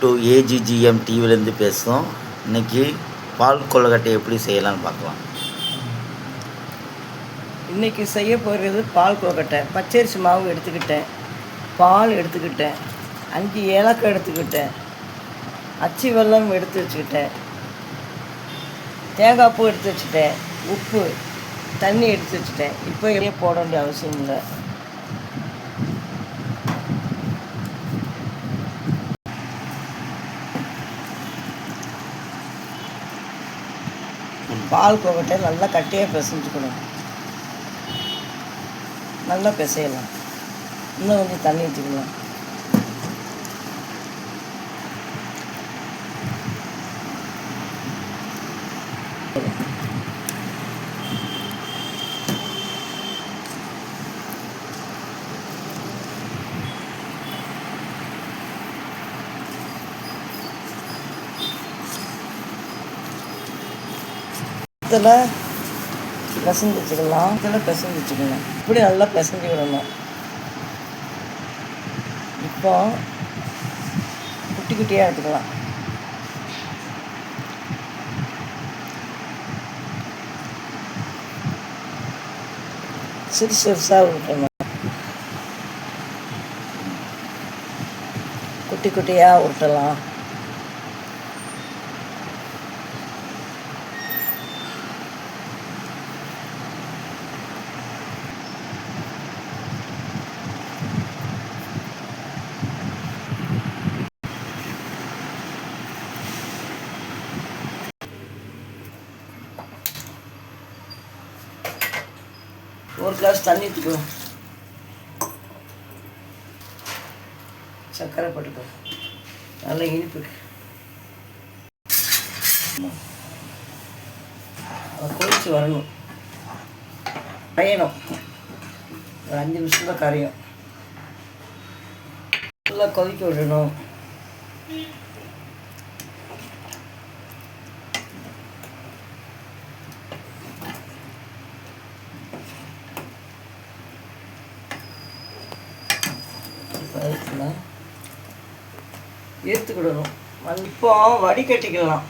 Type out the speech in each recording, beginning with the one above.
To ஏஜிஜிஎம் டிவிலேருந்து பேசுகிறோம். இன்றைக்கி பால் கொழுக்கட்டை எப்படி செய்யலாம்னு பார்க்கலாம். இன்றைக்கி செய்ய போகிறது பால் கொழுக்கட்டை. பச்சரிசி மாவு எடுத்துக்கிட்டேன், பால் எடுத்துக்கிட்டேன், 5 ஏலக்காய் எடுத்துக்கிட்டேன், அச்சு வெல்லம் எடுத்து வச்சுக்கிட்டேன், தேங்காய் பூ எடுத்து வச்சுட்டேன், உப்பு, தண்ணி எடுத்து வச்சுட்டேன். இப்போ எதையும் போட வேண்டிய அவசியம் இல்லை. பால் கொழுக்கட்டை நல்லா கட்டியாக பிசைஞ்சுக்கணும். நல்லா பிசையலாம். இன்னும் கொஞ்சம் தண்ணி ஊற்றிக்கலாம். இதில் பிசைஞ்சு வச்சுக்கலாம். இப்படி நல்லா பிசைஞ்சு விடணும். இப்போ குட்டி குட்டியாக எடுத்துக்கலாம். சிறுசாக விட்டணும். குட்டி குட்டியாக விட்டலாம். ஒரு கிளாஸ் தண்ணி ஊற்றிக்கலாம். சர்க்கரை போட்டுக்கோ. நல்லா இனிப்புக்கு அதை கொதிச்சு வரணும். கரையணும். ஒரு 5 நிமிஷத்தில் கரையும். நல்லா கொதிக்க விடணும். ஏற்றுக்கிடணும். இப்போ வடிகட்டிக்கலாம்.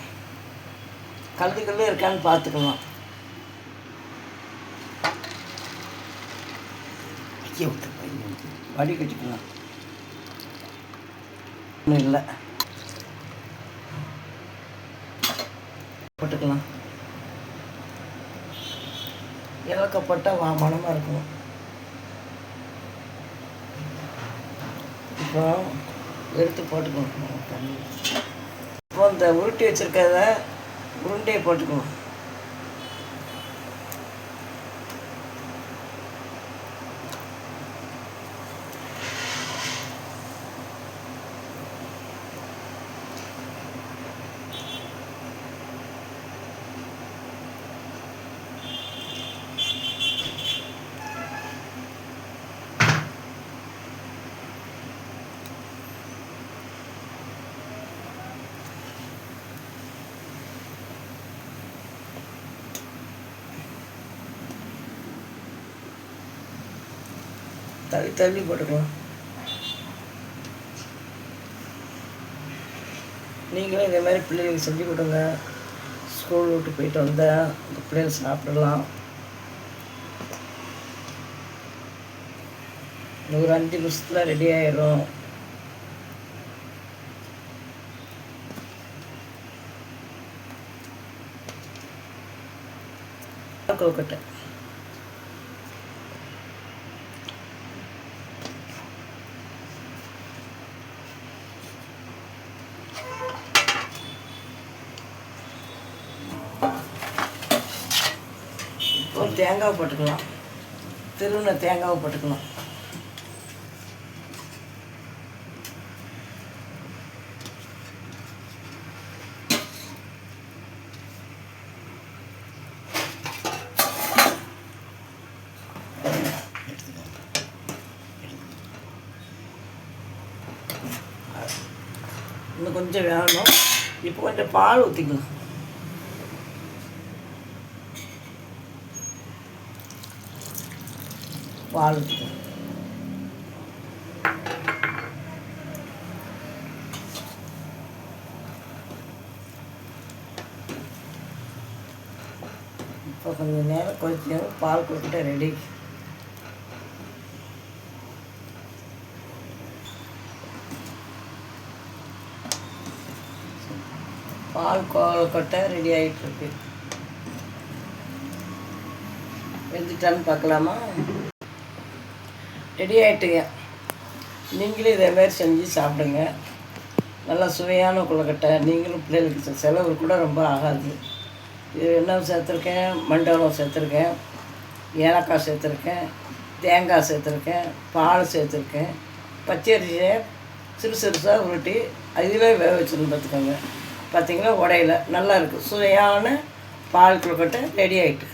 கல்லுக்கல் இருக்கான்னு பார்த்துக்கலாம். வடிகட்டிக்கலாம். ஒன்றும் இல்லை, போட்டுக்கலாம். ஏலக்காய் போட்டால் மணமாக இருக்கும். இப்போ எடுத்து போட்டுக்கணும் தண்ணி. இப்போ இந்த உருட்டி வச்சுருக்கிறத உருண்டையை போட்டுக்கணும். தள்ளி போட்டுக்கலாம். நீங்களும் இதே மாதிரி பிள்ளைங்களுக்கு செஞ்சு கொடுங்க. ஸ்கூல் விட்டு போயிட்டு வந்தால் அந்த பிள்ளைங்க சாப்பிடலாம். ஒரு 5 நிமிஷத்தில் ரெடி ஆயிடும். கொழுக்கட்டை ஒரு தேங்காய் போட்டுக்கலாம். திருவின தேங்காவை போட்டுக்கலாம். இன்னும் கொஞ்சம் வேணும். இப்போ கொஞ்சம் பால் ஊற்றிக்கலாம். பால் ஊற்றிக்கலாம். இப்போ கொஞ்சம் நேரம் கொதிச்சு பால் கொழுக்கட்டை ரெடி. பால் கொழுக்கட்டை ரெடி ஆகிட்டுருக்கு. வெந்துட்டான்னு பார்க்கலாமா? ரெடி ஆகிட்டுங்க. நீங்களும் இதேமாரி செஞ்சு சாப்பிடுங்க. நல்லா சுவையான கொழுக்கட்டை. நீங்களும் பிள்ளைகளுக்கு செலவு கூட ரொம்ப ஆகாது. இது என்ன சேர்த்துருக்கேன்? மண்டபம் சேர்த்துருக்கேன், ஏலக்காய் சேர்த்துருக்கேன், தேங்காய் சேர்த்துருக்கேன், பால் சேர்த்துருக்கேன், பச்சரிசியை சிறு சிறுசாக உருட்டி அதிலே வேக வச்சுருந்து பார்த்துக்கோங்க. பார்த்திங்களா, உடையில நல்லா இருக்குது. சுவையான பால் கொழுக்கட்டை ரெடி ஆகிட்டு.